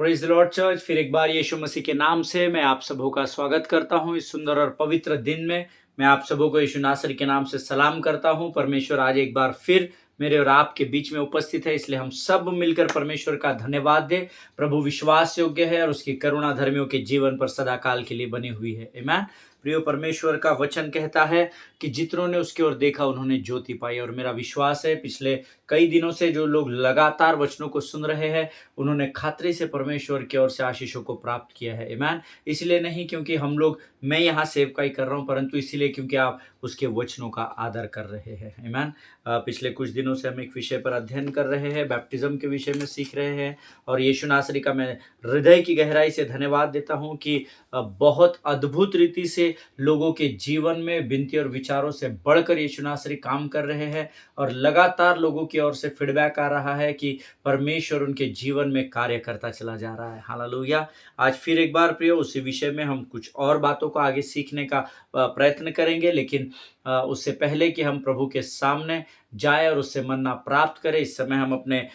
Praise the Lord church. फिर एक बार यीशु मसीह के नाम से मैं आप सबों का स्वागत करता हूं इस सुंदर और पवित्र दिन में। मैं आप सबों को यीशु नासरी के नाम से सलाम करता हूं। परमेश्वर आज एक बार फिर मेरे और आपके बीच में उपस्थित है, इसलिए हम सब मिलकर परमेश्वर का धन्यवाद दें। प्रभु विश्वास योग्य है और उसकी करुणा धर्मियों के जीवन पर सदा काल के लिए बनी हुई है। आमीन। प्रियो, परमेश्वर का वचन कहता है कि जितनों ने उसकी ओर देखा उन्होंने ज्योति पाई। और मेरा विश्वास है पिछले कई दिनों से जो लोग लगातार वचनों को सुन रहे हैं उन्होंने खातरी से परमेश्वर की ओर से आशीषों को प्राप्त किया है। आमीन। इसलिए नहीं क्योंकि हम लोग मैं यहाँ सेवकाई कर रहा हूँ, परंतु इसीलिए क्योंकि आप उसके वचनों का आदर कर रहे हैं। आमीन। पिछले कुछ दिनों से हम एक विषय पर अध्ययन कर रहे हैं, बैप्टिज्म के विषय में सीख रहे हैं। और यीशु नासरी का मैं हृदय की गहराई से धन्यवाद देता हूँ कि बहुत अद्भुत रीति से लोगों के जीवन में विनती और विचारों से बढ़कर यीशु नासरी काम कर रहे हैं। और लगातार लोगों की ओर से फीडबैक आ रहा है कि परमेश्वर उनके जीवन में कार्य करता चला जा रहा है। हालेलुया। आज फिर एक बार प्रियो उसी विषय में हम कुछ और बातों को आगे सीखने का प्रयत्न करेंगे, लेकिन उससे पहले कि हम प्रभु के सामने जाए और उससे मन्ना प्राप्त करें, इस समय हम अपने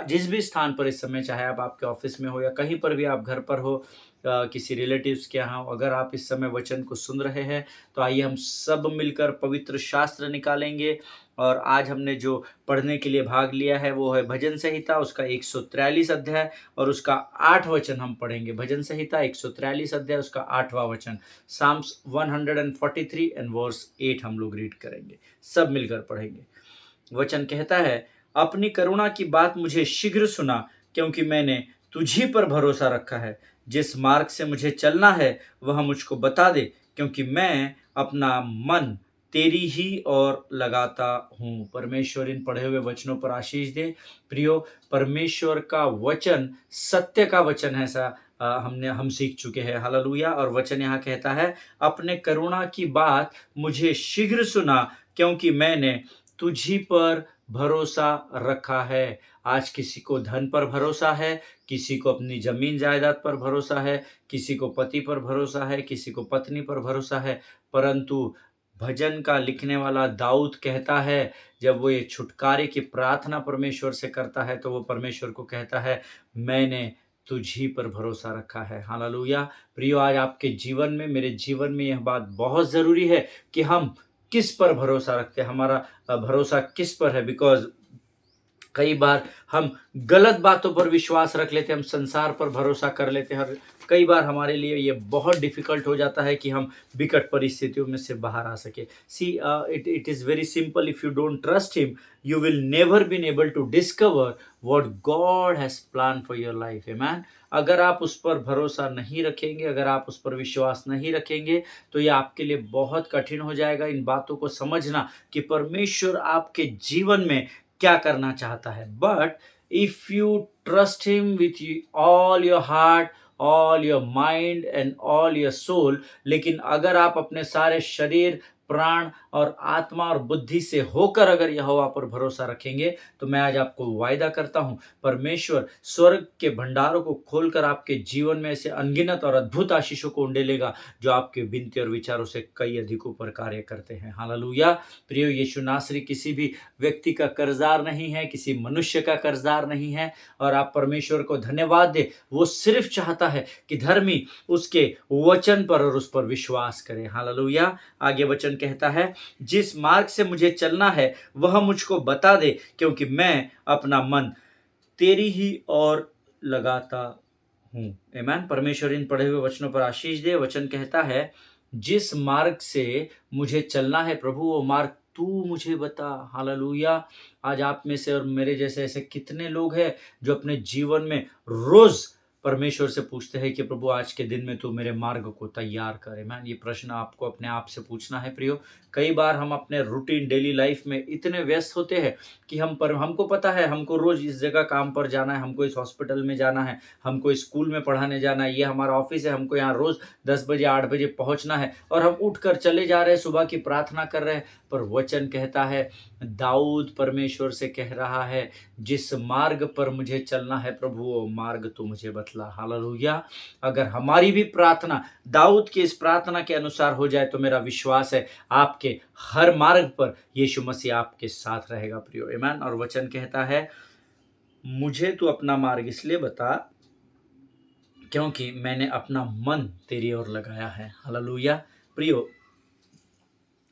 जिस भी स्थान पर इस समय, चाहे आप आपके ऑफिस में हो या कहीं पर भी आप घर पर हो, किसी रिलेटिव्स के यहाँ, अगर आप इस समय वचन को सुन रहे हैं तो आइए हम सब मिलकर पवित्र शास्त्र निकालेंगे। और आज हमने जो पढ़ने के लिए भाग लिया है वो है भजन संहिता, उसका 143 अध्याय और उसका 8 वचन हम पढ़ेंगे। भजन संहिता 143 अध्याय उसका 8वां वचन, साम्स 143 एंड वर्स 8 हम लोग रीड करेंगे, सब मिलकर पढ़ेंगे। वचन कहता है, अपनी करुणा की बात मुझे शीघ्र सुना, क्योंकि मैंने तुझी पर भरोसा रखा है। जिस मार्ग से मुझे चलना है वह मुझको बता दे, क्योंकि मैं अपना मन तेरी ही ओर लगाता हूँ। परमेश्वर इन पढ़े हुए वचनों पर आशीष दे। प्रियो, परमेश्वर का वचन सत्य का वचन है, ऐसा हम सीख चुके हैं। हालेलुया। और वचन यहाँ कहता है, अपने करुणा की बात मुझे शीघ्र सुना, क्योंकि मैंने तुझी पर भरोसा रखा है। आज किसी को धन पर भरोसा है, किसी को अपनी जमीन जायदाद पर भरोसा है, किसी को पति पर भरोसा है, किसी को पत्नी पर भरोसा है, परंतु भजन का लिखने वाला दाऊद कहता है, जब वो ये छुटकारे की प्रार्थना परमेश्वर से करता है तो वो परमेश्वर को कहता है, मैंने तुझी पर भरोसा रखा है। हालेलुया। प्रियो, आज आपके जीवन में, मेरे जीवन में यह बात बहुत ज़रूरी है कि हम किस पर भरोसा रखते हैं, हमारा भरोसा किस पर है। बिकॉज कई बार हम गलत बातों पर विश्वास रख लेते हैं, हम संसार पर भरोसा कर लेते हैं। और कई बार हमारे लिए ये बहुत डिफिकल्ट हो जाता है कि हम विकट परिस्थितियों में से बाहर आ सके। See, it is very simple. If you don't trust him, you will never been able to discover what God has plan for your life. आमीन। अगर आप उस पर भरोसा नहीं रखेंगे, अगर आप उस पर विश्वास नहीं रखेंगे, तो ये आपके लिए बहुत कठिन हो जाएगा इन बातों को समझना कि परमेश्वर आपके जीवन में क्या करना चाहता है। But if you trust him with all your heart, all your mind and all your soul, लेकिन अगर आप अपने सारे शरीर, प्राण और आत्मा और बुद्धि से होकर अगर यहोवा पर भरोसा रखेंगे, तो मैं आज आपको वायदा करता हूं, परमेश्वर स्वर्ग के भंडारों को खोलकर आपके जीवन में ऐसे अनगिनत और अद्भुत आशीषों को उंडेलेगा जो आपके विनती और विचारों से कई अधिकों पर कार्य करते हैं। हालेलुया। प्रियो, यीशु नासरी किसी भी व्यक्ति का कर्जदार नहीं है, किसी मनुष्य का कर्जदार नहीं है। और आप परमेश्वर को धन्यवाद दे, वो सिर्फ चाहता है कि धर्मी उसके वचन पर और उस पर विश्वास करे। हालेलुया। आगे वचन कहता है, जिस मार्ग से मुझे चलना है वह मुझको बता दे, क्योंकि मैं अपना मन तेरी ही ओर लगाता हूँ। आमीन। परमेश्वर इन पढ़े हुए वचनों पर आशीष दे। वचन कहता है, जिस मार्ग से मुझे चलना है प्रभु, वो मार्ग तू मुझे बता। हालेलुया। आज आप में से और मेरे जैसे ऐसे कितने लोग हैं जो अपने जीवन में रोज परमेश्वर से पूछते हैं कि प्रभु, आज के दिन में तू मेरे मार्ग को तैयार करे। मैन, ये प्रश्न आपको अपने आप से पूछना है। प्रियो, कई बार हम अपने रूटीन डेली लाइफ में इतने व्यस्त होते हैं कि हमको पता है हमको रोज इस जगह काम पर जाना है, हमको इस हॉस्पिटल में जाना है, हमको स्कूल में पढ़ाने जाना है, ये हमारा ऑफिस है, हमको यहाँ रोज 10 बजे 8 बजे पहुंचना है, और हम उठकर चले जा रहे हैं, सुबह की प्रार्थना कर रहे हैं। पर वचन कहता है, दाऊद परमेश्वर से कह रहा है, जिस मार्ग पर मुझे चलना है प्रभु, वो मार्ग तू मुझे बतला। हालेलुया। अगर हमारी भी प्रार्थना दाऊद की इस प्रार्थना के अनुसार हो जाए तो मेरा विश्वास है आपके हर मार्ग पर यीशु मसीह आपके साथ रहेगा। प्रियो, आमीन। और वचन कहता है, मुझे तू अपना मार्ग इसलिए बता क्योंकि मैंने अपना मन तेरी ओर लगाया है। हालेलुया। प्रियो,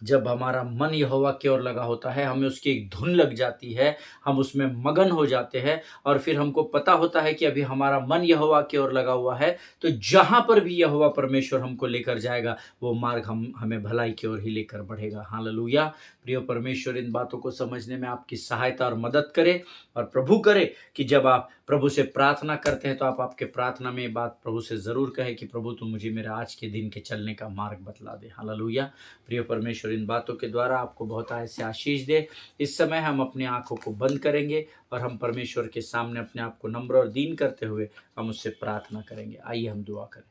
जब हमारा मन यहोवा की ओर लगा होता है, हमें उसकी एक धुन लग जाती है, हम उसमें मगन हो जाते हैं और फिर हमको पता होता है कि अभी हमारा मन यहोवा की ओर लगा हुआ है, तो जहाँ पर भी यहोवा परमेश्वर हमको लेकर जाएगा, वो मार्ग हमें भलाई की ओर ही लेकर बढ़ेगा। हालेलुया। प्रियो, परमेश्वर इन बातों को समझने में आपकी सहायता और मदद करे और प्रभु करे कि जब आप प्रभु से प्रार्थना करते हैं तो आप आपके प्रार्थना में ये बात प्रभु से ज़रूर कहें कि प्रभु तू मुझे मेरे आज के दिन के चलने का मार्ग बतला दे। हालेलुया। प्रिय परमेश्वर इन बातों के द्वारा आपको बहुत ऐसे आशीष दे। इस समय हम अपनी आंखों को बंद करेंगे और हम परमेश्वर के सामने अपने आप को नम्र और दीन करते हुए हम उससे प्रार्थना करेंगे। आइए हम दुआ करें।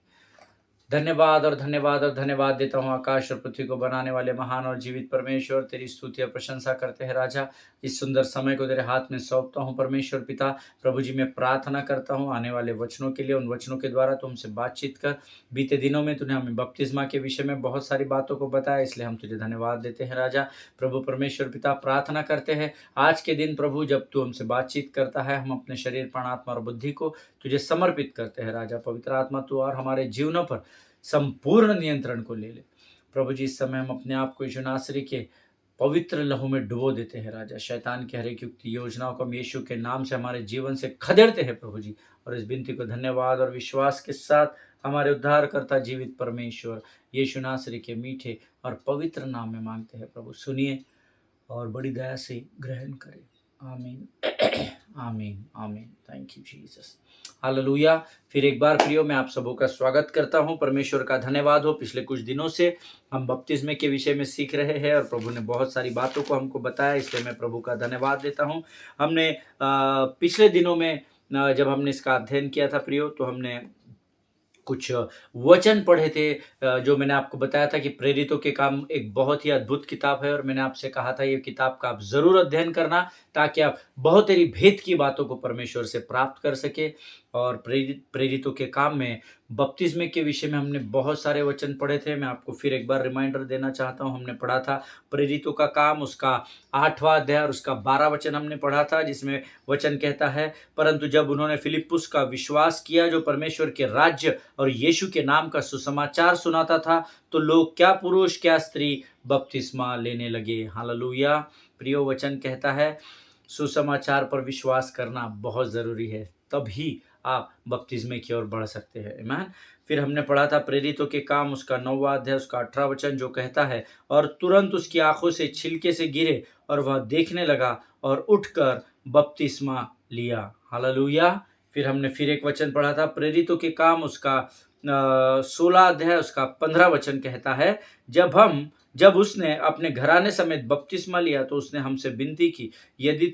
धन्यवाद और धन्यवाद और धन्यवाद देता हूँ आकाश और पृथ्वी को बनाने वाले महान और जीवित परमेश्वर, तेरी स्तुति और प्रशंसा करते हैं राजा। इस सुंदर समय को तेरे हाथ में सौंपता हूँ परमेश्वर पिता। प्रभु जी, मैं प्रार्थना करता हूँ आने वाले वचनों के लिए, उन वचनों के द्वारा तुम हमसे बातचीत कर। बीते दिनों में तूने हमें बपतिस्मा के विषय में बहुत सारी बातों को बताया, इसलिए हम तुझे धन्यवाद देते हैं राजा। प्रभु परमेश्वर पिता, प्रार्थना करते हैं आज के दिन प्रभु जब तू हमसे बातचीत करता है, हम अपने शरीर, प्राण, आत्मा और बुद्धि को तुझे समर्पित करते हैं राजा। पवित्र आत्मा तू और हमारे जीवनों पर संपूर्ण नियंत्रण को ले ले। प्रभु जी, इस समय हम अपने आप को यीशु नासरी के पवित्र लहू में डुबो देते हैं राजा। शैतान की हर एक युक्ति योजनाओं को हम यीशु के नाम से हमारे जीवन से खदेड़ते हैं प्रभु जी। और इस विनती को धन्यवाद और विश्वास के साथ हमारे उद्धारकर्ता जीवित परमेश्वर यीशु नासरी के मीठे और पवित्र नाम में मांगते हैं प्रभु। सुनिए और बड़ी दया से ग्रहण करें। आमीन। आमीन आमीन। Thank you Jesus. हालेलुया। फिर एक बार प्रियो, मैं आप सबों का स्वागत करता हूं। परमेश्वर का धन्यवाद हो। पिछले कुछ दिनों से हम बपतिस्मे के विषय में सीख रहे हैं और प्रभु ने बहुत सारी बातों को हमको बताया, इसलिए मैं प्रभु का धन्यवाद देता हूं। हमने पिछले दिनों में जब हमने इसका अध्ययन किया था प्रियो, तो हमने कुछ वचन पढ़े थे, जो मैंने आपको बताया था कि प्रेरितों के काम एक बहुत ही अद्भुत किताब है और मैंने आपसे कहा था ये किताब का आप ज़रूर अध्ययन करना, ताकि आप बहुत सारी भेद की बातों को परमेश्वर से प्राप्त कर सके। और प्रेरितों के काम में बपतिस्मे के विषय में हमने बहुत सारे वचन पढ़े थे। मैं आपको फिर एक बार रिमाइंडर देना चाहता हूँ। हमने पढ़ा था प्रेरितों का काम, उसका 8वां अध्याय और उसका 12 वचन हमने पढ़ा था, जिसमें वचन कहता है, परंतु जब उन्होंने फिलिप्पुस का विश्वास किया जो परमेश्वर के राज्य और यीशु के नाम का सुसमाचार सुनाता था, तो लोग क्या पुरुष क्या स्त्री बपतिस्मा लेने लगे। हालेलुया। प्रियो, वचन कहता है सुसमाचार पर विश्वास करना बहुत ज़रूरी है, तभी आप बपतिस्मे की ओर बढ़ सकते हैं। आमीन। फिर हमने पढ़ा था प्रेरितों के काम, उसका 9वां अध्याय उसका 18 वचन, जो कहता है, और तुरंत उसकी आंखों से छिलके से गिरे और वह देखने लगा और उठकर बपतिस्मा लिया। हालेलुया। फिर हमने फिर एक वचन पढ़ा था प्रेरितों के काम, उसका 16 अध्याय उसका 15 वचन कहता है, जब उसने अपने घराने समेत बपतिस्मा लिया तो उसने हमसे विनती की, यदि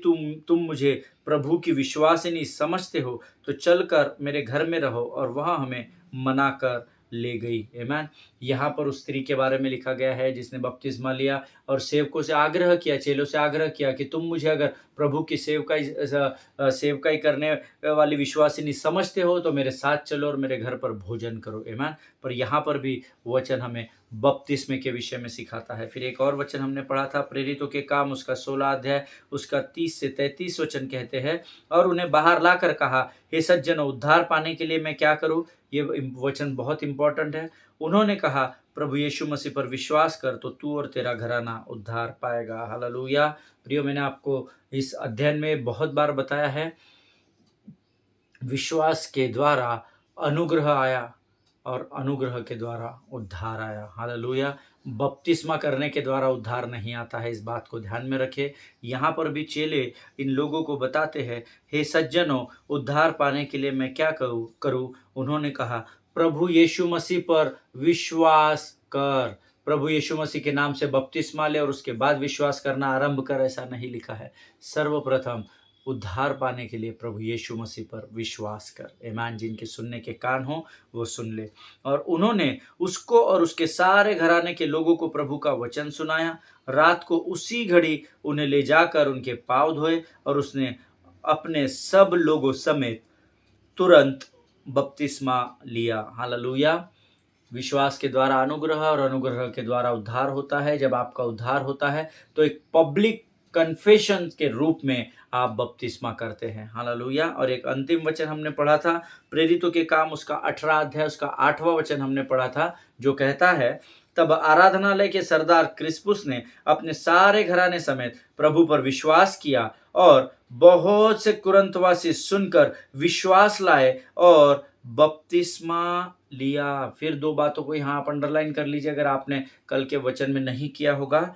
तुम मुझे प्रभु की विश्वासिनी समझते हो तो चलकर मेरे घर में रहो, और वह हमें मना कर ले गई। आमीन। यहाँ पर उस स्त्री के बारे में लिखा गया है जिसने बपतिस्मा लिया और सेवकों से आग्रह किया, चेलों से आग्रह किया कि तुम मुझे अगर प्रभु की सेवकाई करने वाली विश्वासिनी समझते हो तो मेरे साथ चलो और मेरे घर पर भोजन करो। आमीन। पर यहाँ पर भी वचन हमें बपतिस्मे के विषय में सिखाता है। फिर एक और वचन हमने पढ़ा था प्रेरितों के काम, उसका 16 अध्याय उसका 30 से 33 वचन कहते हैं, और उन्हें बाहर लाकर कहा, हे सज्जनों, उद्धार पाने के लिए मैं क्या करूं। ये वचन बहुत इंपॉर्टेंट है। उन्होंने कहा, प्रभु यीशु मसीह पर विश्वास कर तो तू और तेरा घराना उद्धार पाएगा। हालेलुया। प्रियो, मैंने आपको इस अध्ययन में बहुत बार बताया है, विश्वास के द्वारा अनुग्रह आया और अनुग्रह के द्वारा उद्धार आया। हालेलुया। बपतिस्मा करने के द्वारा उद्धार नहीं आता है, इस बात को ध्यान में रखें। यहाँ पर भी चेले इन लोगों को बताते हैं, हे सज्जनों, उद्धार पाने के लिए मैं क्या करूँ। उन्होंने कहा, प्रभु यीशु मसीह पर विश्वास कर। प्रभु यीशु मसीह के नाम से बपतिस्मा ले और उसके बाद विश्वास करना आरंभ कर, ऐसा नहीं लिखा है। सर्वप्रथम उद्धार पाने के लिए प्रभु यीशु मसीह पर विश्वास कर। आमीन। जिनके सुनने के कान हो वो सुन ले। और उन्होंने उसको और उसके सारे घराने के लोगों को प्रभु का वचन सुनाया। रात को उसी घड़ी उन्हें ले जाकर उनके पाँव धोए और उसने अपने सब लोगों समेत तुरंत बपतिस्मा लिया। हालेलुया। विश्वास के द्वारा अनुग्रह और अनुग्रह के द्वारा उद्धार होता है। जब आपका उद्धार होता है तो एक पब्लिक कन्फेशन के रूप में आप बपतिस्मा करते हैं। हालेलुया। और एक अंतिम वचन हमने पढ़ा था, प्रेरितों के काम उसका 18 अध्याय उसका 8वां वचन हमने पढ़ा था, जो कहता है, तब आराधनालय के सरदार क्रिस्पुस ने अपने सारे घराने समेत प्रभु पर विश्वास किया और बहुत से कुरंतवासी सुनकर विश्वास लाए और बपतिस्मा लिया। फिर दो बातों को यहाँ आप अंडरलाइन कर लीजिए अगर आपने कल के वचन में नहीं किया होगा।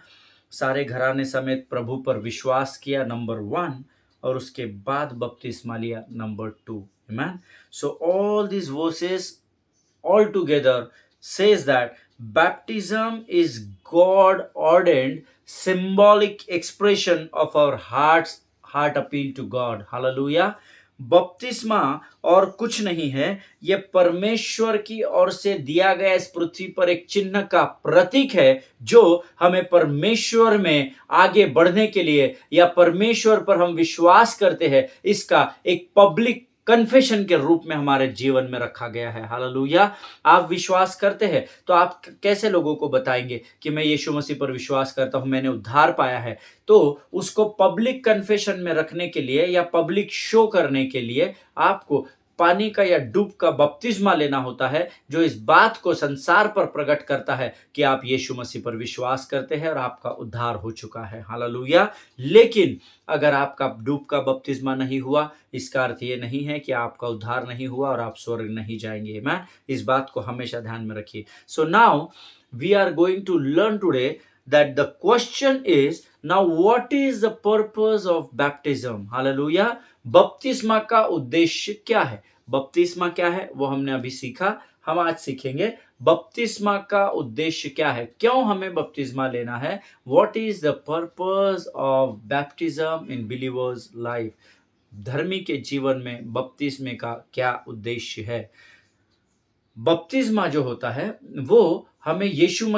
सारे घराने समेत प्रभु पर विश्वास किया, नंबर 1, और उसके बाद बपतिस्मा लिया, number 2। Amen. So all these verses all together says that baptism is God ordained symbolic expression of our heart appeal to God. Hallelujah. बपतिस्मा और कुछ नहीं है, यह परमेश्वर की ओर से दिया गया इस पृथ्वी पर एक चिन्ह का प्रतीक है, जो हमें परमेश्वर में आगे बढ़ने के लिए या परमेश्वर पर हम विश्वास करते हैं, इसका एक पब्लिक कन्फेशन के रूप में हमारे जीवन में रखा गया है। हालेलुया। आप विश्वास करते हैं तो आप कैसे लोगों को बताएंगे कि मैं यीशु मसीह पर विश्वास करता हूं, मैंने उद्धार पाया है? तो उसको पब्लिक कन्फेशन में रखने के लिए या पब्लिक शो करने के लिए आपको पानी का या डूब का बपतिस्मा लेना होता है, जो इस बात को संसार पर प्रकट करता है कि आप यीशु मसीह पर विश्वास करते हैं और आपका उद्धार हो चुका है। हालेलुया। लेकिन अगर आपका डूब का बपतिस्मा नहीं हुआ, इसका अर्थ ये नहीं है कि आपका उद्धार नहीं हुआ और आप स्वर्ग नहीं जाएंगे। मैं इस बात को हमेशा ध्यान में रखिए। So now we are going to learn today that the question is now what is the purpose of baptism. Hallelujah. बपतिस्मा का उद्देश्य क्या है? बपतिस्मा क्या है वो हमने अभी सीखा, हम आज सीखेंगे बपतिस्मा का उद्देश्य क्या है, क्यों हमें बपतिस्मा लेना है, what is the purpose of baptism in believers life. धर्मी के जीवन में बपतिस्मे का क्या उद्देश्य है। बपतिस्मा जो होता है वो हमें यीशु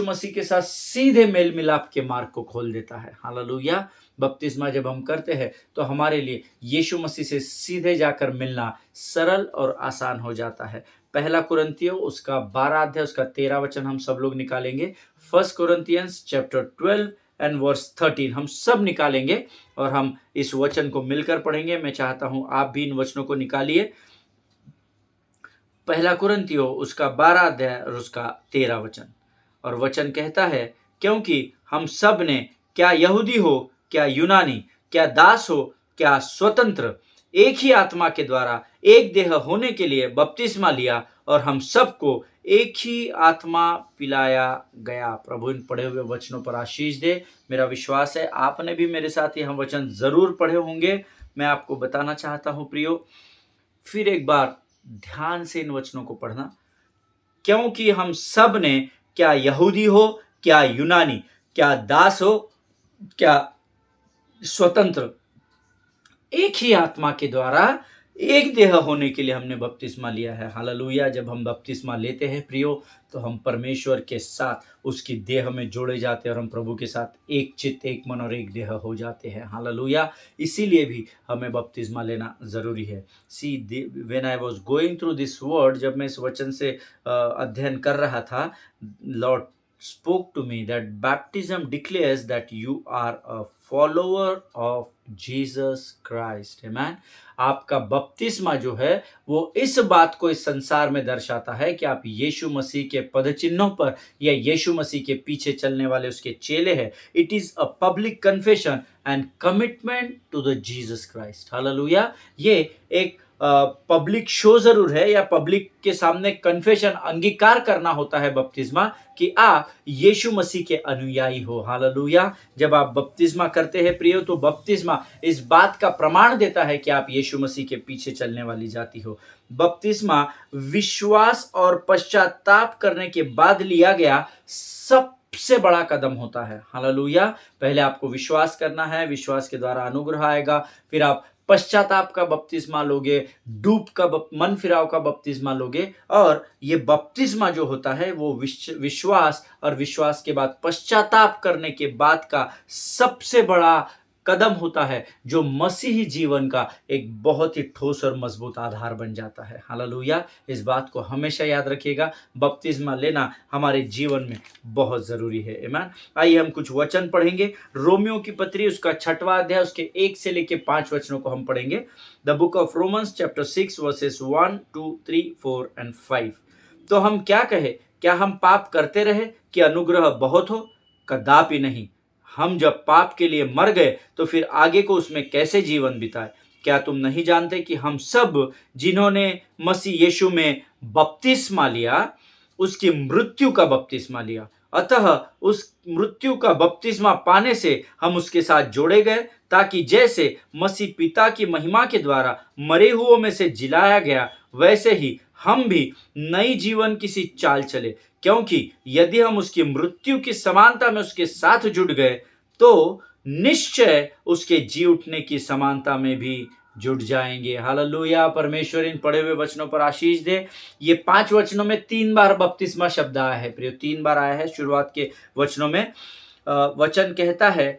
मसीह के साथ सीधे मेल मिलाप के मार्ग को खोल देता है। हालेलुया। बपतिस्मा जब हम करते हैं तो हमारे लिए यीशु मसीह से सीधे जाकर मिलना सरल और आसान हो जाता है। पहला कुरिन्थियों उसका 12 अध्याय उसका 13 वचन हम सब लोग निकालेंगे। 1 Corinthians chapter 12 and verse 13 हम सब निकालेंगे और हम इस वचन को मिलकर पढ़ेंगे। मैं चाहता हूं आप भी इन वचनों को निकालिए। पहला कुरिन्थियों उसका 12 अध्याय और उसका 13 वचन, और वचन कहता है, क्योंकि हम सब ने, क्या यहूदी हो क्या यूनानी, क्या दास हो क्या स्वतंत्र, एक ही आत्मा के द्वारा एक देह होने के लिए बपतिस्मा लिया और हम सबको एक ही आत्मा पिलाया गया। प्रभु इन पढ़े हुए वचनों पर आशीष दे। मेरा विश्वास है आपने भी मेरे साथ यह वचन जरूर पढ़े होंगे। मैं आपको बताना चाहता हूं प्रियो, फिर एक बार ध्यान से इन वचनों को पढ़ना, क्योंकि हम सब ने, क्या यहूदी हो क्या यूनानी, क्या दास हो क्या स्वतंत्र, एक ही आत्मा के द्वारा एक देह होने के लिए हमने बपतिस्मा लिया है। हालेलुया। जब हम बपतिस्मा लेते हैं प्रियो तो हम परमेश्वर के साथ उसकी देह में जोड़े जाते हैं और हम प्रभु के साथ एक चित्त एक मन और एक देह हो जाते हैं। हालेलुया। इसीलिए भी हमें बपतिस्मा लेना जरूरी है। See when I was going through this word, जब मैं इस वचन से अध्ययन कर रहा था, Lord spoke to me that baptism declares that you are a follower of Jesus Christ. Amen. आपका बपतिस्मा जो है वो इस बात को इस संसार में दर्शाता है कि आप यीशु मसीह के पद चिन्हों पर या यीशु मसीह के पीछे चलने वाले उसके चेले हैं। It is a public confession and commitment to the Jesus Christ. Hallelujah. ये एक पब्लिक शो जरूर है या पब्लिक के सामने कन्फेशन, अंगीकार करना होता है बपतिस्मा कि आप यीशु मसीह के अनुयायी हो। हालेलुया। जब आप बपतिस्मा करते हैं प्रियो तो बपतिस्मा इस बात का प्रमाण देता है कि आप यीशु मसीह के पीछे चलने वाली जाति हो। बपतिस्मा विश्वास और पश्चाताप करने के बाद लिया गया सबसे बड़ा कदम होता है। हालेलुया। पहले आपको विश्वास करना है, विश्वास के द्वारा अनुग्रह आएगा, फिर आप पश्चाताप का बपतिस्मा लोगे, डूब का मन फिराव का बपतिस्मा लोगे, और ये बपतिस्मा जो होता है वो विश्वास और विश्वास के बाद पश्चाताप करने के बाद का सबसे बड़ा कदम होता है जो मसीही जीवन का एक बहुत ही ठोस और मजबूत आधार बन जाता है। हालेलुया! इस बात को हमेशा याद रखिएगा, बपतिस्मा लेना हमारे जीवन में बहुत ज़रूरी है। आमीन। आइए हम कुछ वचन पढ़ेंगे। रोमियो की पत्री उसका 6वां अध्याय उसके 1 से लेके 5 वचनों को हम पढ़ेंगे। The book of Romans chapter 6 versus 1, 2, 3, 4 and 5। तो हम क्या कहें? क्या हम पाप करते रहे कि अनुग्रह बहुत हो? कदापि नहीं। हम जब पाप के लिए मर गए तो फिर आगे को उसमें कैसे जीवन बिताए? क्या तुम नहीं जानते कि हम सब जिन्होंने मसीह यीशु में बपतिस्मा लिया, उसकी मृत्यु का बपतिस्मा लिया, अतः उस मृत्यु का बपतिस्मा पाने से हम उसके साथ जोड़े गए, ताकि जैसे मसीह पिता की महिमा के द्वारा मरे हुओं में से जिलाया गया, वैसे ही हम भी नई जीवन की सी चाल चले। क्योंकि यदि हम उसकी मृत्यु की समानता में उसके साथ जुड़ गए, तो निश्चय उसके जी उठने की समानता में भी जुड़ जाएंगे। हालेलुया! परमेश्वर इन पढ़े हुए वचनों पर आशीष दे। ये 5 वचनों में 3 बार बपतिस्मा शब्द आया है प्रियो, 3 बार आया है शुरुआत के वचनों में। वचन कहता है,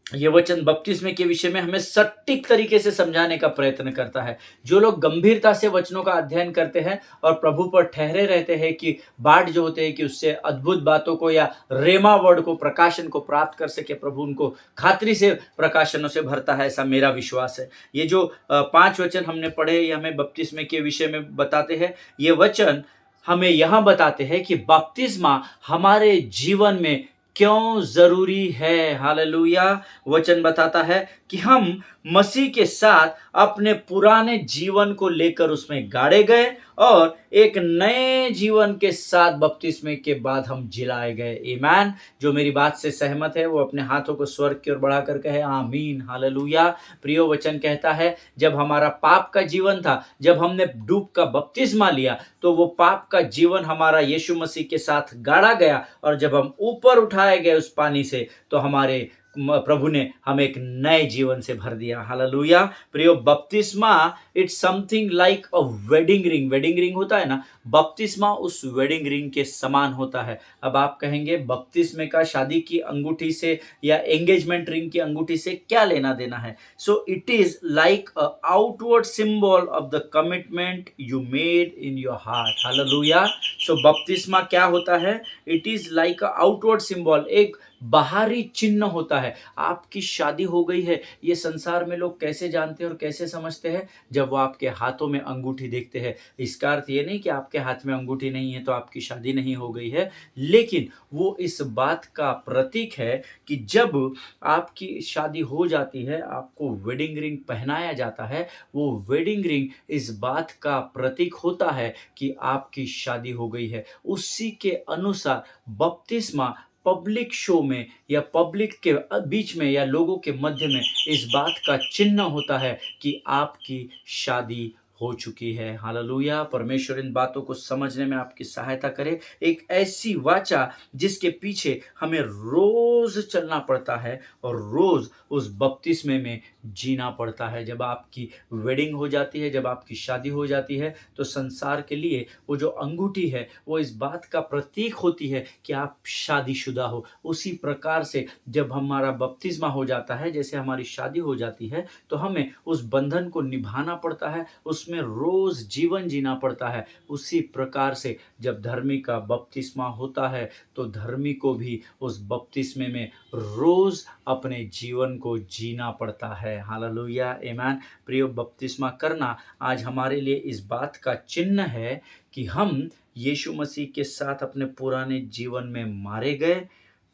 ये वचन बपतिस्मे के विषय में हमें सटीक तरीके से समझाने का प्रयत्न करता है। जो लोग गंभीरता से वचनों का अध्ययन करते हैं और प्रभु पर ठहरे रहते हैं कि बाट जो होते हैं कि उससे अद्भुत बातों को या रेमा वर्ड को, प्रकाशन को प्राप्त कर सके, प्रभु उनको खातरी से प्रकाशनों से भरता है, ऐसा मेरा विश्वास है। ये जो 5 वचन हमने पढ़े, ये हमें बपतिस्मे के विषय में बताते हैं। ये वचन हमें यहाँ बताते हैं कि बपतिस्मा हमारे जीवन में क्यों जरूरी है। हालेलुया! वचन बताता है कि हम मसीह के साथ अपने पुराने जीवन को लेकर उसमें गाड़े गए और एक नए जीवन के साथ बपतिस्मे के बाद हम जिलाए गए। आमीन। जो मेरी बात से सहमत है वो अपने हाथों को स्वर्ग की ओर बढ़ाकर कहे आमीन। हालेलुया! प्रियो, वचन कहता है जब हमारा पाप का जीवन था, जब हमने डूब का बपतिस्मा लिया, तो वो पाप का जीवन हमारा यीशु मसीह के साथ गाड़ा गया, और जब हम ऊपर उठाए गए उस पानी से, तो हमारे प्रभु ने हमें एक नए जीवन से भर दिया। हालेलुया! प्रियो, बपतिस्मा it's something like a wedding ring. Wedding ring होता है ना, बपतिस्मा उस वेडिंग रिंग के समान होता है। अब आप कहेंगे बपतिस्मे का शादी की अंगूठी से या एंगेजमेंट रिंग की अंगूठी से क्या लेना देना है? So it is like a outward symbol of the commitment you made in your heart. Hallelujah! So बपतिस्मा क्या होता है? It is like a outward symbol, एक बाहरी चिन्ह होता है। आपकी शादी हो गई है, ये संसार में लोग कैसे जानते हैं और कैसे समझते हैं? जब वो आपके हाथों में अंगूठी देखते हैं। इसका अर्थ ये नहीं कि आपके हाथ में अंगूठी नहीं है तो आपकी शादी नहीं हो गई है, लेकिन वो इस बात का प्रतीक है कि जब आपकी शादी हो जाती है, आपको वेडिंग रिंग पहनाया जाता है, वो वेडिंग रिंग इस बात का प्रतीक होता है कि आपकी शादी हो गई है। उसी के अनुसार बपतिस्मा पब्लिक शो में या पब्लिक के बीच में या लोगों के मध्य में इस बात का चिन्ह होता है कि आपकी शादी हो चुकी है। हालेलुया! परमेश्वर इन बातों को समझने में आपकी सहायता करे। एक ऐसी वाचा जिसके पीछे हमें रोज चलना पड़ता है और रोज उस बपतिस्मे में जीना पड़ता है। जब आपकी वेडिंग हो जाती है, जब आपकी शादी हो जाती है, तो संसार के लिए वो जो अंगूठी है वो इस बात का प्रतीक होती है कि आप शादीशुदा हो। उसी प्रकार से जब हमारा बपतिस्मा हो जाता है, जैसे हमारी शादी हो जाती है, तो हमें उस बंधन को निभाना पड़ता है, उसमें रोज जीवन जीना पड़ता है। उसी प्रकार से जब धर्मी का बपतिस्मा होता है, तो धर्मी को भी उस बपतिस्मे में रोज अपने जीवन को जीना पड़ता है। हालेलुया! आमीन। प्रियो, बपतिस्मा करना आज हमारे लिए इस बात का चिन्ह है कि हम यीशु मसीह के साथ अपने पुराने जीवन में मारे गए,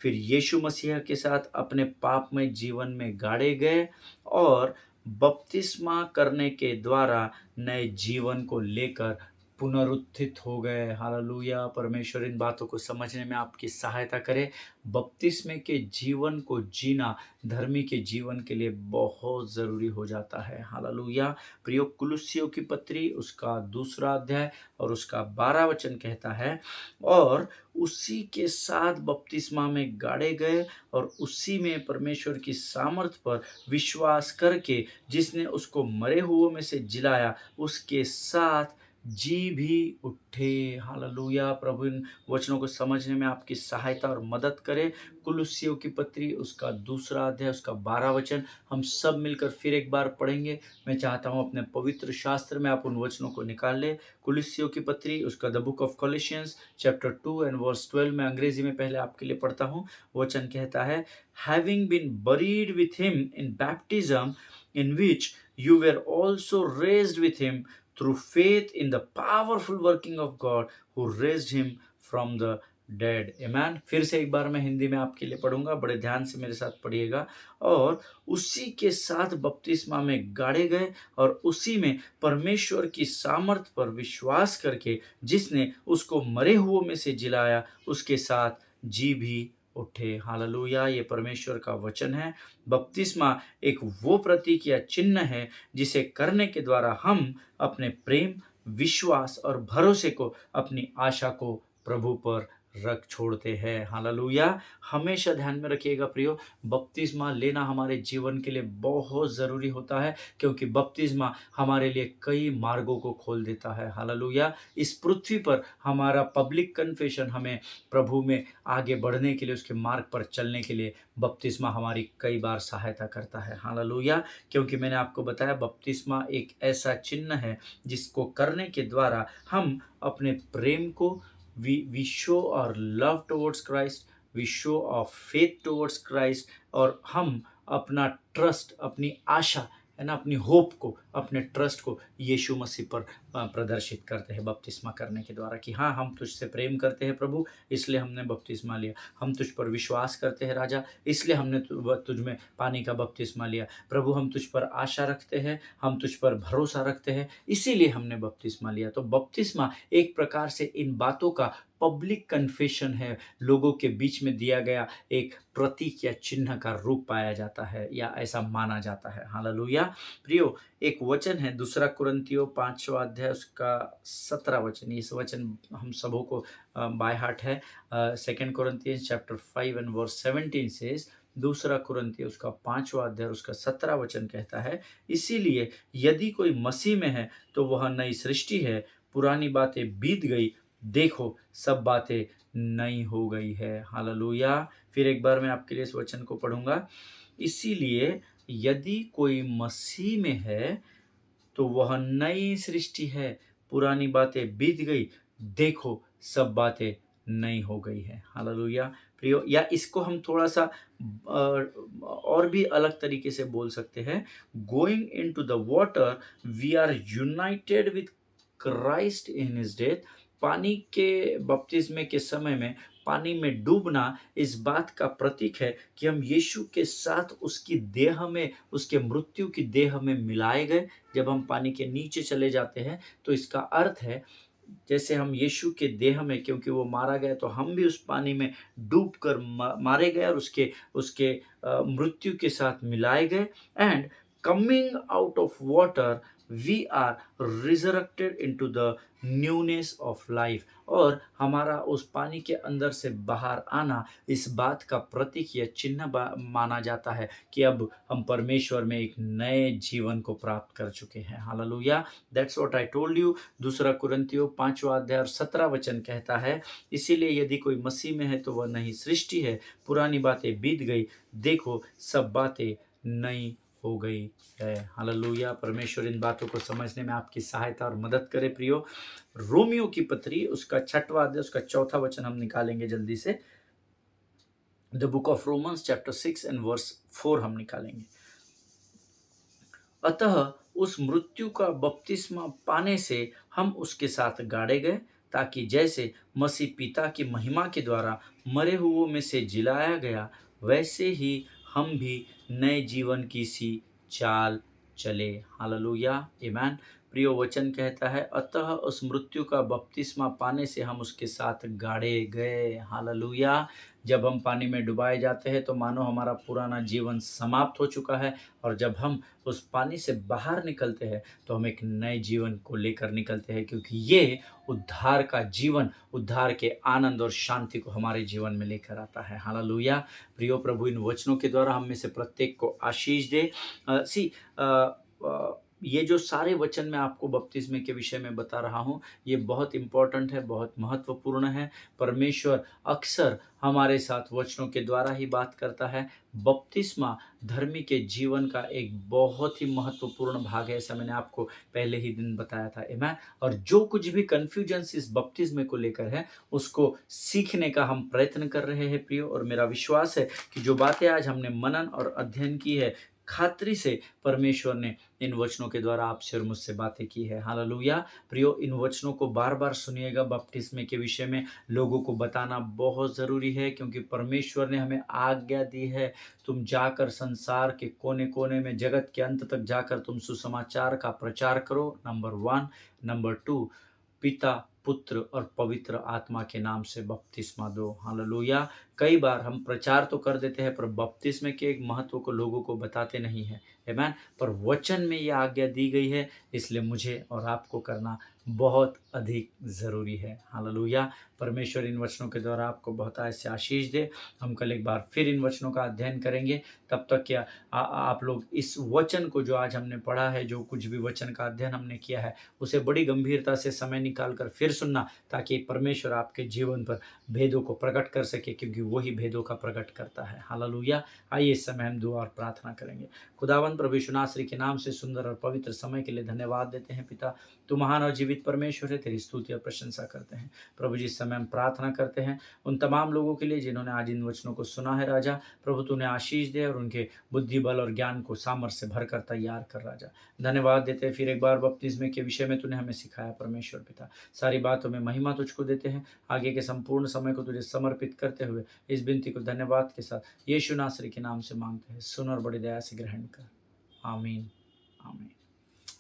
फिर यीशु मसीह के साथ अपने पापमय जीवन में गाड़े गए और बपतिस्मा करने के द्वारा नए जीवन को लेकर पुनरुत्थित हो गए। हालेलुया! परमेश्वर इन बातों को समझने में आपकी सहायता करे। बपतिस्मे के जीवन को जीना धर्मी के जीवन के लिए बहुत ज़रूरी हो जाता है। हालेलुया! प्रियो, कुलुस्सियों की पत्री उसका 2 अध्याय और उसका 12 वचन कहता है, और उसी के साथ बपतिस्मा में गाड़े गए और उसी में परमेश्वर की सामर्थ पर विश्वास करके जिसने उसको मरे हुओं में से जिलाया, उसके साथ जी भी उठे। हालेलुया। प्रभु इन वचनों को समझने में आपकी सहायता और मदद करे। कुलुस्सियों की पत्री उसका 2 अध्याय उसका 12 वचन हम सब मिलकर फिर एक बार पढ़ेंगे। मैं चाहता हूँ अपने पवित्र शास्त्र में आप उन वचनों को निकाल लें। कुलुस्सियों की पत्री उसका the book of Colossians chapter 2 and verse 12 मैं अंग्रेजी में पहले आपके लिए पढ़ता हूँ। वचन कहता है, having been buried with him in baptism in which you were also raised with him through faith in the powerful working of God who raised him from the dead. Amen। फिर से एक बार मैं हिंदी में आपके लिए पढ़ूंगा, बड़े ध्यान से मेरे साथ पढ़िएगा। और उसी के साथ बपतिस्मा में गाड़े गए और उसी में परमेश्वर की सामर्थ पर विश्वास करके जिसने उसको मरे हुओं में से जिलाया उसके साथ जी भी उठे। हालेलुया। ये परमेश्वर का वचन है। बपतिस्मा एक वो प्रतीक या चिन्ह है जिसे करने के द्वारा हम अपने प्रेम, विश्वास और भरोसे को, अपनी आशा को प्रभु पर रख छोड़ते हैं। हालेलुया। हमेशा ध्यान में रखिएगा प्रियो, बपतिस्मा लेना हमारे जीवन के लिए बहुत ज़रूरी होता है, क्योंकि बपतिस्मा हमारे लिए कई मार्गों को खोल देता है। हालेलुया। इस पृथ्वी पर हमारा पब्लिक कन्फेशन हमें प्रभु में आगे बढ़ने के लिए, उसके मार्ग पर चलने के लिए बपतिस्मा हमारी कई बार सहायता करता है। हालेलुया। क्योंकि मैंने आपको बताया बपतिस्मा एक ऐसा चिन्ह है जिसको करने के द्वारा हम अपने प्रेम को, we show our love towards Christ, we show of faith towards Christ, और हम अपना ट्रस्ट, अपनी आशा है ना, अपनी होप को, अपने ट्रस्ट को यीशु मसीह पर प्रदर्शित करते हैं बपतिस्मा करने के द्वारा, कि हाँ, हम तुझसे प्रेम करते हैं प्रभु, इसलिए हमने बपतिस्मा लिया। हम तुझ पर विश्वास करते हैं राजा, इसलिए हमने तुझ में पानी का बपतिस्मा लिया। प्रभु, हम तुझ पर आशा रखते हैं, हम तुझ पर भरोसा रखते हैं, इसीलिए हमने बपतिस्मा लिया। तो बपतिस्मा एक प्रकार से इन बातों का पब्लिक कन्फेशन है, लोगों के बीच में दिया गया एक प्रतीक या चिन्ह का रूप पाया जाता है, या ऐसा माना जाता है। हालेलुया। प्रियो, एक वचन है 2 कुरिन्थियों 5वां अध्याय उसका 17 वचन। इस वचन हम सबों को बाय हार्ट है। 2 Corinthians चैप्टर 5 एंड वर्स 17 से 2 कुरिन्थियों उसका 5वां अध्याय उसका 17 वचन कहता है, इसीलिए यदि कोई मसीह में है तो वह नई सृष्टि है, पुरानी बातें बीत गई, देखो सब बातें नई हो गई है। हालेलुया। फिर एक बार मैं आपके लिए इस वचन को पढ़ूंगा। इसीलिए यदि कोई मसीह में है तो वह नई सृष्टि है, पुरानी बातें बीत गई, देखो सब बातें नई हो गई है। हालेलुया। प्रियो, या इसको हम थोड़ा सा और भी अलग तरीके से बोल सकते हैं, going into the water we are united with Christ in his death. पानी के बपतिस्मे के समय में पानी में डूबना इस बात का प्रतीक है कि हम यीशु के साथ उसकी देह में, उसके मृत्यु की देह में मिलाए गए। जब हम पानी के नीचे चले जाते हैं तो इसका अर्थ है, जैसे हम यीशु के देह में, क्योंकि वो मारा गया, तो हम भी उस पानी में डूब कर मारे गए और उसके उसके मृत्यु के साथ मिलाए गए। And coming out of water we are resurrected into the newness of life. और हमारा उस पानी के अंदर से बाहर आना इस बात का प्रतीक या चिन्ह माना जाता है कि अब हम परमेश्वर में एक नए जीवन को प्राप्त कर चुके हैं। Hallelujah. That's what I told you. 2 कुरिन्थियों 5वां अध्याय और 17 वचन कहता है, इसीलिए यदि कोई मसीह में है तो वह नई सृष्टि है, पुरानी बातें बीत गई, देखो सब बातें नई हो गई है। हालेलुया। परमेश्वर इन बातों को समझने में आपकी सहायता और मदद करे। प्रियो, रोमियो की पत्री उसका 6वां अध्याय उसका 4था वचन हम निकालेंगे जल्दी से। The book of Romans chapter 6 and verse 4 हम निकालेंगे। अतः उस मृत्यु का बपतिस्मा पाने से हम उसके साथ गाड़े गए, ताकि जैसे मसीह पिता की महिमा के द्वारा मरे हुओं में से जिलाया गया, वैसे ही हम भी नए जीवन की सी चाल चले। हालेलुया। आमीन। प्रियो, वचन कहता है, अतः उस मृत्यु का बपतिस्मा पाने से हम उसके साथ गाड़े गए। हालेलुया। जब हम पानी में डुबाए जाते हैं तो मानो हमारा पुराना जीवन समाप्त हो चुका है, और जब हम उस पानी से बाहर निकलते हैं तो हम एक नए जीवन को लेकर निकलते हैं, क्योंकि ये उद्धार का जीवन, उद्धार के आनंद और शांति को हमारे जीवन में लेकर आता है। हालेलुया। प्रियो, प्रभु इन वचनों के द्वारा हम में से प्रत्येक को आशीष दे। ये जो सारे वचन मैं आपको बपतिस्मे के विषय में बता रहा हूँ, ये बहुत इम्पोर्टेंट है, बहुत महत्वपूर्ण है। परमेश्वर अक्सर हमारे साथ वचनों के द्वारा ही बात करता है। बपतिस्मा धर्मी के जीवन का एक बहुत ही महत्वपूर्ण भाग है, ऐसा मैंने आपको पहले ही दिन बताया था। आमेन। और जो कुछ भी कन्फ्यूजन्स इस बपतिस्मे को लेकर है, उसको सीखने का हम प्रयत्न कर रहे हैं प्रियो, और मेरा विश्वास है कि जो बातें आज हमने मनन और अध्ययन की है, खात्री से परमेश्वर ने इन वचनों के द्वारा आपसे और मुझसे बातें की है। हालेलुया। प्रियो, इन वचनों को बार-बार सुनिएगा। बपतिस्मे के विषय में लोगों को बताना बहुत ज़रूरी है, क्योंकि परमेश्वर ने हमें आज्ञा दी है, तुम जाकर संसार के कोने-कोने में, जगत के अंत तक जाकर तुम सुसमाचार का प्रचार करो, नंबर 1। नंबर 2, पिता, पुत्र और पवित्र आत्मा के नाम से बपतिस्मा दो। हालेलुया। कई बार हम प्रचार तो कर देते हैं, पर बपतिस्मे के एक महत्व को लोगों को बताते नहीं हैं। आमेन। पर वचन में ये आज्ञा दी गई है, इसलिए मुझे और आपको करना बहुत अधिक ज़रूरी है। हालेलुया। परमेश्वर इन वचनों के द्वारा आपको बहुत ऐसे आशीष दे। हम कल एक बार फिर इन वचनों का अध्ययन करेंगे। तब तक क्या आप लोग इस वचन को, जो आज हमने पढ़ा है, जो कुछ भी वचन का अध्ययन हमने किया है, उसे बड़ी गंभीरता से समय निकाल कर फिर सुनना, ताकि परमेश्वर आपके जीवन पर भेदों को प्रकट कर सके, क्योंकि वही भेदों का प्रकट करता है। हालेलुया। आइए इस समय हम दुआ और प्रार्थना करेंगे। खुदावंद प्रभु यीशु नासरी के नाम से सुंदर और पवित्र समय के लिए धन्यवाद देते हैं। पिता, तू महान और जीवित परमेश्वर है, तेरी स्तुति और प्रशंसा करते हैं। प्रभु जी, इस समय हम प्रार्थना करते हैं उन तमाम लोगों के लिए जिन्होंने आज इन वचनों को सुना है। राजा प्रभु, तूने आशीष दे और उनके बुद्धि, बल और ज्ञान को सामर्थ्य से भरकर तैयार कर। राजा धन्यवाद देते हैं फिर एक बार बपतिस्मे के विषय में तूने हमें सिखाया। परमेश्वर पिता, सारी बातों में महिमा तुझको देते हैं। आगे के संपूर्ण समय को तुझे समर्पित करते हुए इस विनती को धन्यवाद के साथ यीशु नासरी के नाम से मांगते हैं। सुन और बड़ी दया से ग्रहण कर। आमीन। आमीन।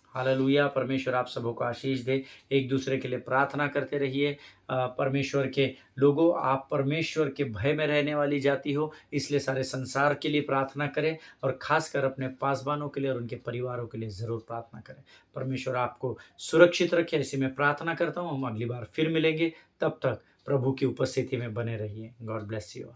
हालेलुया। परमेश्वर आप सबों को आशीष दे। एक दूसरे के लिए प्रार्थना करते रहिए। परमेश्वर के लोगों, आप परमेश्वर के भय में रहने वाली जाति हो, इसलिए सारे संसार के लिए प्रार्थना करें, और खासकर अपने पासवानों के लिए और उनके परिवारों के लिए ज़रूर प्रार्थना करें। परमेश्वर आपको सुरक्षित रखे, ऐसी मैं प्रार्थना करता हूँ। हम अगली बार फिर मिलेंगे। तब तक प्रभु की उपस्थिति में बने रहिए। God bless you.